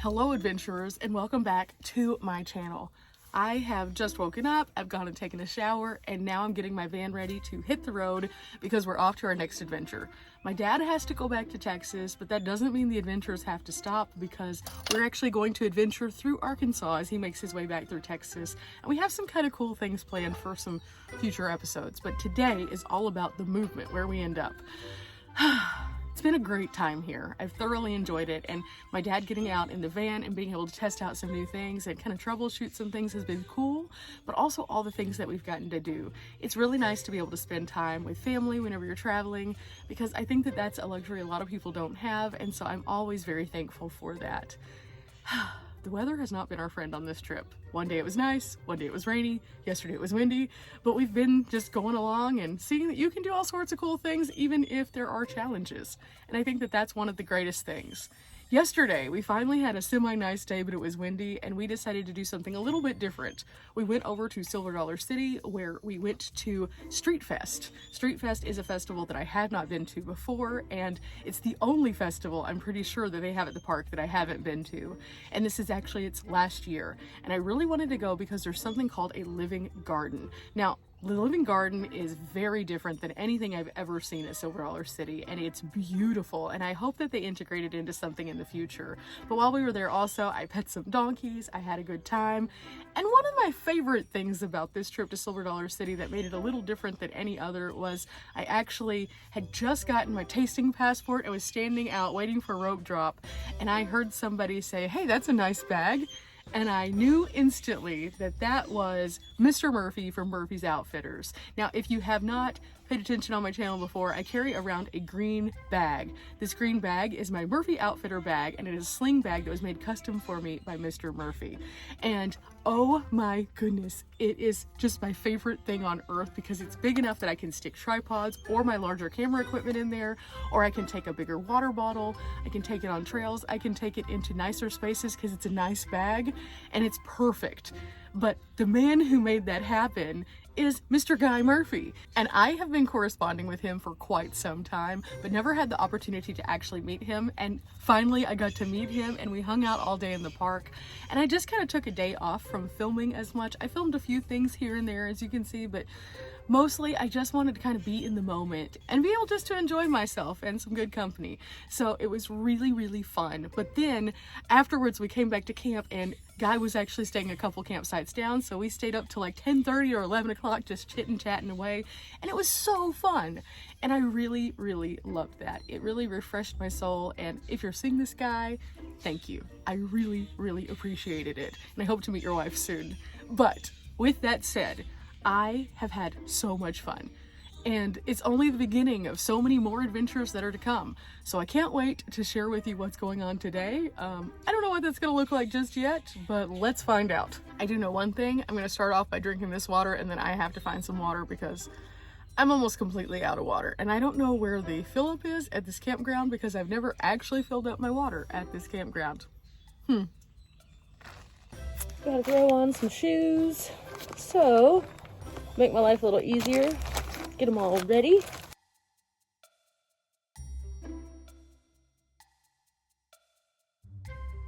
Hello adventurers, and welcome back to my channel. I have just woken up, I've gone and taken a shower, and now I'm getting my van ready to hit the road because we're off to our next adventure. My dad has to go back to Texas, but that doesn't mean the adventures have to stop because we're actually going to adventure through Arkansas as he makes his way back through Texas. And we have some kind of cool things planned for some future episodes, but today is all about the movement, where we end up. It's been a great time here. I've thoroughly enjoyed it, and my dad getting out in the van and being able to test out some new things and kind of troubleshoot some things has been cool, but also all the things that we've gotten to do. It's really nice to be able to spend time with family whenever you're traveling, because I think that that's a luxury a lot of people don't have, and so I'm always very thankful for that. The weather has not been our friend on this trip. One day it was nice, one day it was rainy, yesterday it was windy, but we've been just going along and seeing that you can do all sorts of cool things even if there are challenges. And I think that that's one of the greatest things. Yesterday, we finally had a semi-nice day, but it was windy, and we decided to do something a little bit different. We went over to Silver Dollar City, where we went to Street Fest. Street Fest is a festival that I had not been to before, and it's the only festival I'm pretty sure that they have at the park that I haven't been to. And this is actually its last year. And I really wanted to go because there's something called a living garden. Now, the living garden is very different than anything I've ever seen at Silver Dollar City, and it's beautiful, and I hope that they integrate it into something in the future. But while we were there also, I pet some donkeys, I had a good time, and one of my favorite things about this trip to Silver Dollar City that made it a little different than any other was I actually had just gotten my tasting passport. I was standing out waiting for a rope drop, and I heard somebody say, "Hey, that's a nice bag." And I knew instantly that that was Mr. Murphy from Murphy's Outfitters. Now, if you have not paid attention on my channel before, I carry around a green bag. This green bag is my Murphy Outfitter bag, and it is a sling bag that was made custom for me by Mr. Murphy. And oh my goodness, it is just my favorite thing on earth because it's big enough that I can stick tripods or my larger camera equipment in there, or I can take a bigger water bottle, I can take it on trails, I can take it into nicer spaces because it's a nice bag, and it's perfect. But the man who made that happen is Mr. Guy Murphy. And I have been corresponding with him for quite some time, but never had the opportunity to actually meet him. And finally I got to meet him, and we hung out all day in the park. And I just kind of took a day off from filming as much. I filmed a few things here and there, as you can see, but mostly I just wanted to kind of be in the moment and be able just to enjoy myself and some good company. So it was really, really fun. But then afterwards we came back to camp, and Guy was actually staying a couple campsites down, so we stayed up till like 10:30 or 11 o'clock just chit-chatting away, and it was so fun. And I really, really loved that. It really refreshed my soul, and if you're seeing this, Guy, thank you. I really, really appreciated it, and I hope to meet your wife soon. But with that said, I have had so much fun, and it's only the beginning of so many more adventures that are to come. So I can't wait to share with you what's going on today. I don't know what that's gonna look like just yet, but let's find out. I do know one thing. I'm gonna start off by drinking this water, and then I have to find some water because I'm almost completely out of water. And I don't know where the fill up is at this campground because I've never actually filled up my water at this campground. Gotta throw on some shoes. So, make my life a little easier. Get them all ready.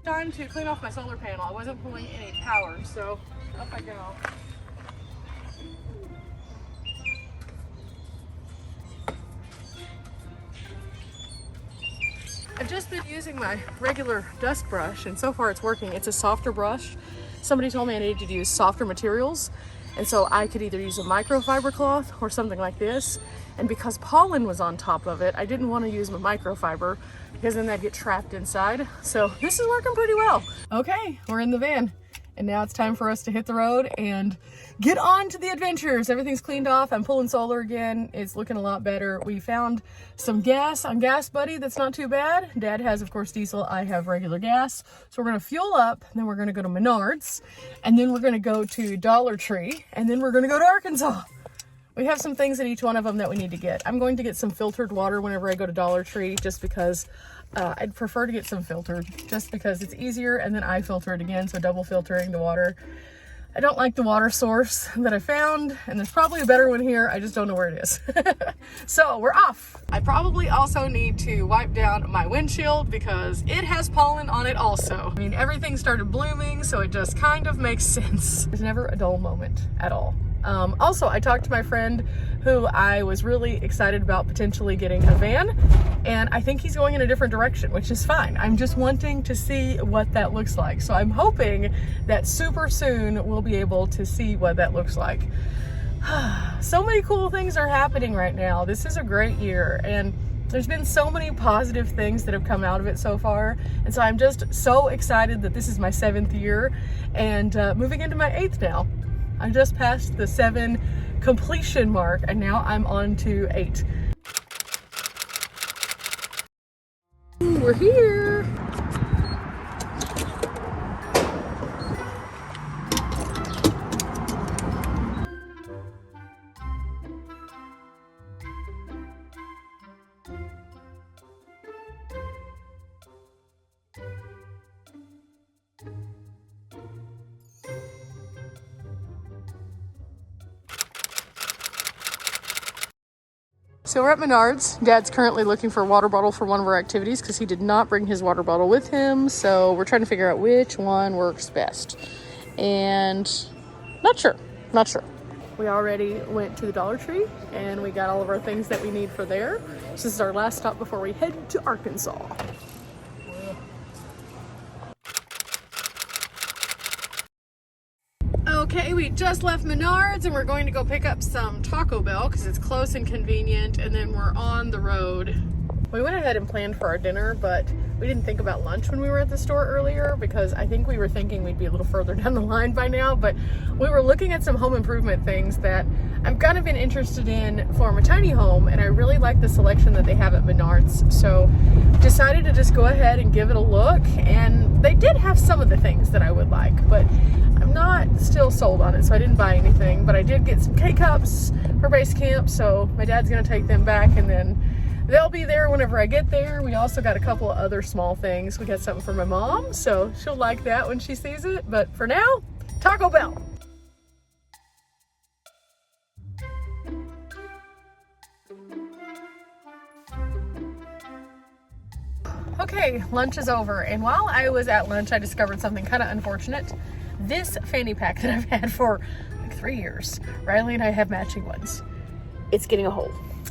Time to clean off my solar panel. I wasn't pulling any power, so up I go. I've just been using my regular dust brush, and so far it's working. It's a softer brush. Somebody told me I needed to use softer materials, and so I could either use a microfiber cloth or something like this. And because pollen was on top of it, I didn't want to use my microfiber because then that'd get trapped inside. So this is working pretty well. Okay, we're in the van, and now it's time for us to hit the road and get on to the adventures. Everything's cleaned off. I'm pulling solar again. It's looking a lot better. We found some gas on Gas Buddy. That's not too bad. Dad has, of course, diesel. I have regular gas. So we're gonna fuel up, and then we're gonna go to Menards, and then we're gonna go to Dollar Tree, and then we're gonna go to Arkansas. We have some things at each one of them that we need to get. I'm going to get some filtered water whenever I go to Dollar Tree, just because I'd prefer to get some filtered, just because it's easier, and then I filter it again, so double filtering the water. I don't like the water source that I found, and there's probably a better one here. I just don't know where it is. So we're off. I probably also need to wipe down my windshield because it has pollen on it also. I mean, everything started blooming, so it just kind of makes sense. There's never a dull moment at all. Also, I talked to my friend who I was really excited about potentially getting a van, and I think he's going in a different direction, which is fine. I'm just wanting to see what that looks like. So I'm hoping that super soon we'll be able to see what that looks like. So many cool things are happening right now. This is a great year, and there's been so many positive things that have come out of it so far. And so I'm just so excited that this is my 7th year and moving into my 8th now. I just passed the 7 completion mark, and now I'm on to 8. We're here. So we're at Menards. Dad's currently looking for a water bottle for one of our activities because he did not bring his water bottle with him. So we're trying to figure out which one works best. And not sure. We already went to the Dollar Tree and we got all of our things that we need for there. This is our last stop before we head to Arkansas. Okay, we just left Menards and we're going to go pick up some Taco Bell because it's close and convenient, and then we're on the road. We went ahead and planned for our dinner, but we didn't think about lunch when we were at the store earlier because I think we were thinking we'd be a little further down the line by now, but we were looking at some home improvement things that I've kind of been interested in for my tiny home, and I really like the selection that they have at Menards. So decided to just go ahead and give it a look, and they did have some of the things that I would like, but I'm not still sold on it, so I didn't buy anything. But I did get some K-Cups for base camp, so my dad's gonna take them back and then they'll be there whenever I get there. We also got a couple of other small things. We got something for my mom, so she'll like that when she sees it. But for now, Taco Bell. Okay, lunch is over, and while I was at lunch, I discovered something kind of unfortunate. This fanny pack that I've had for like 3 years, Riley and I have matching ones. It's getting a hole.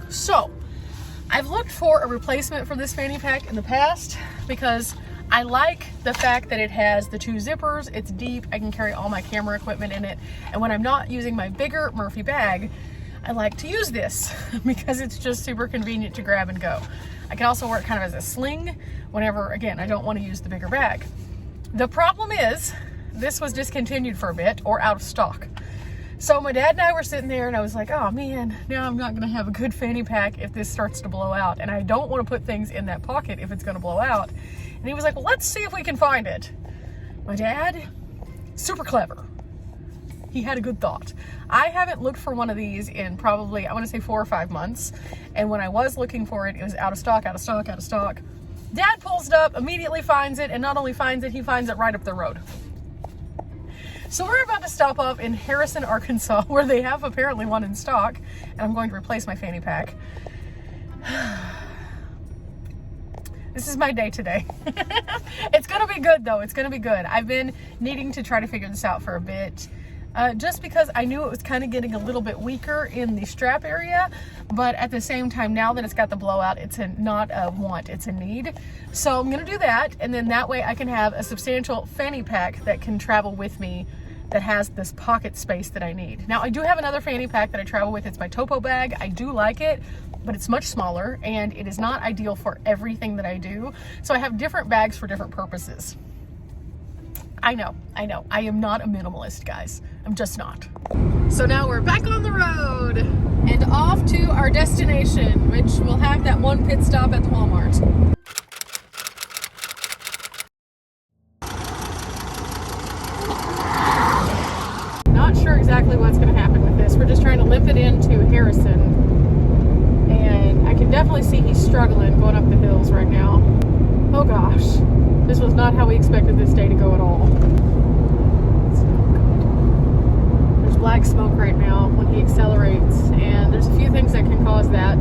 So I've looked for a replacement for this fanny pack in the past because I like the fact that it has the 2 zippers, it's deep, I can carry all my camera equipment in it, and when I'm not using my bigger Murphy bag, I like to use this because it's just super convenient to grab and go. I can also work kind of as a sling whenever, again, I don't want to use the bigger bag. The problem is, this was discontinued for a bit or out of stock. So my dad and I were sitting there and I was like, oh man, now I'm not gonna have a good fanny pack if this starts to blow out, and I don't want to put things in that pocket if it's gonna blow out. And he was like, well, let's see if we can find it. My dad, super clever. He had a good thought. I haven't looked for one of these in probably, I want to say 4 or 5 months. And when I was looking for it, it was out of stock. Dad pulls it up, immediately finds it, and not only finds it, he finds it right up the road. So we're about to stop off in Harrison, Arkansas, where they have apparently one in stock, and I'm going to replace my fanny pack. This is my day today. It's gonna be good though, it's gonna be good. I've been needing to try to figure this out for a bit, just because I knew it was kind of getting a little bit weaker in the strap area, but at the same time, now that it's got the blowout, it's not a want, it's a need. So I'm gonna do that, and then that way I can have a substantial fanny pack that can travel with me that has this pocket space that I need. Now I do have another fanny pack that I travel with. It's my Topo bag. I do like it, but it's much smaller and it is not ideal for everything that I do. So I have different bags for different purposes. I know. I am not a minimalist, guys. I'm just not. So now we're back on the road and off to our destination, which will have that one pit stop at the Walmart. Not sure exactly what's going to happen with this. We're just trying to limp it into Harrison, and I can definitely see he's struggling going up the hills right now. Oh gosh, this was not how we expected this day to go at all. It's not good. black smoke right now when he accelerates, and there's a few things that can cause that.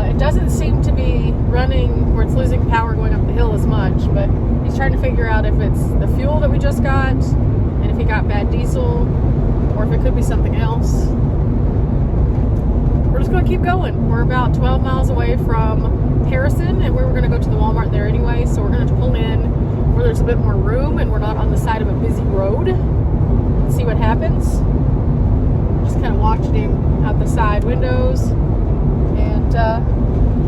It doesn't seem to be running where it's losing power going up the hill as much, but he's trying to figure out if it's the fuel that we just got, and if he got bad diesel, or if it could be something else. We're just going to keep going. We're about 12 miles away from Harrison, and we were going to go to the Walmart there anyway, so we're going to pull in where there's a bit more room and we're not on the side of a busy road and see what happens. Just kind of watching him out the side windows, and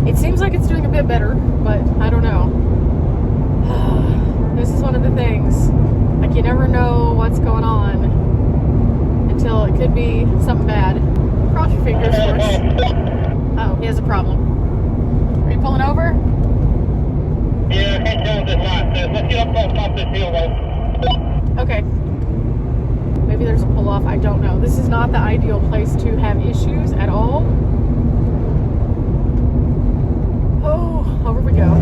it seems like it's doing a bit better, but I don't know. This is one of the things, like, you never know what's going on until it could be something bad. Cross your fingers first. Oh, he has a problem. Are you pulling over? Yeah, I can't tell this lot. Let's get up on top of this hill, though. Okay. Maybe there's a pull-off. I don't know. This is not the ideal place to have issues at all. Oh, over we go.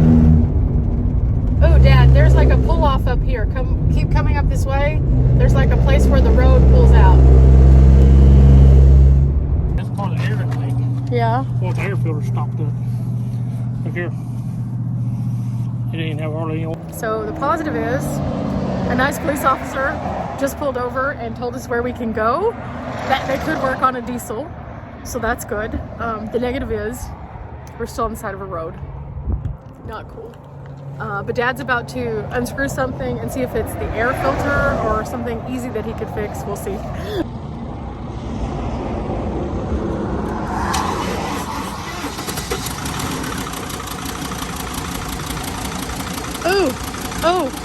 Oh, Dad, there's like a pull-off up here. Keep coming up this way. There's like a place where the road pulls out. That's part of the air intake. Yeah. Well, the air filter stopped up. Look here. It didn't have hardly any. So the positive is a nice police officer just pulled over and told us where we can go. That they could work on a diesel, so that's good. The negative is we're still on the side of a road. Not cool. But Dad's about to unscrew something and see if it's the air filter or something easy that he could fix. We'll see. Oh, oh.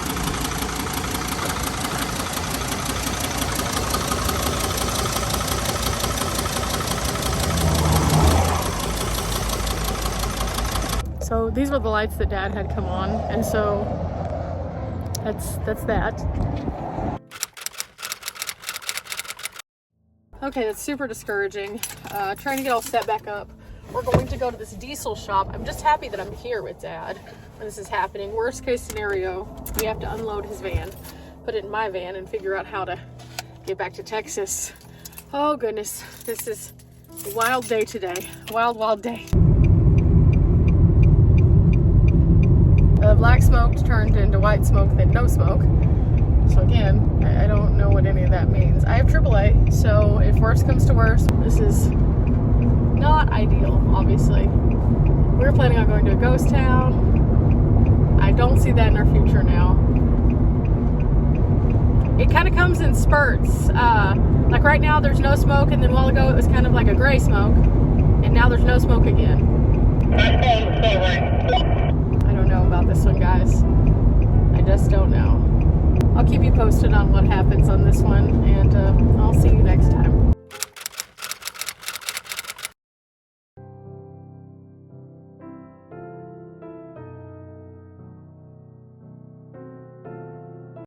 So these were the lights that Dad had come on, and so that's that. Okay, that's super discouraging. Trying to get all set back up. We're going to go to this diesel shop. I'm just happy that I'm here with Dad when this is happening. Worst case scenario, we have to unload his van, put it in my van, and figure out how to get back to Texas. Oh goodness, this is a wild day today. Wild, wild day. Black smoke turned into white smoke, then no smoke. So again, I don't know what any of that means. I have AAA, so if worst comes to worst, this is not ideal, obviously. We were planning on going to a ghost town. I don't see that in our future now. It kind of comes in spurts. Like right now there's no smoke, and then a while ago it was kind of like a gray smoke, and now there's no smoke again. I don't know about this one, guys. I just don't know. I'll keep you posted on what happens on this one, and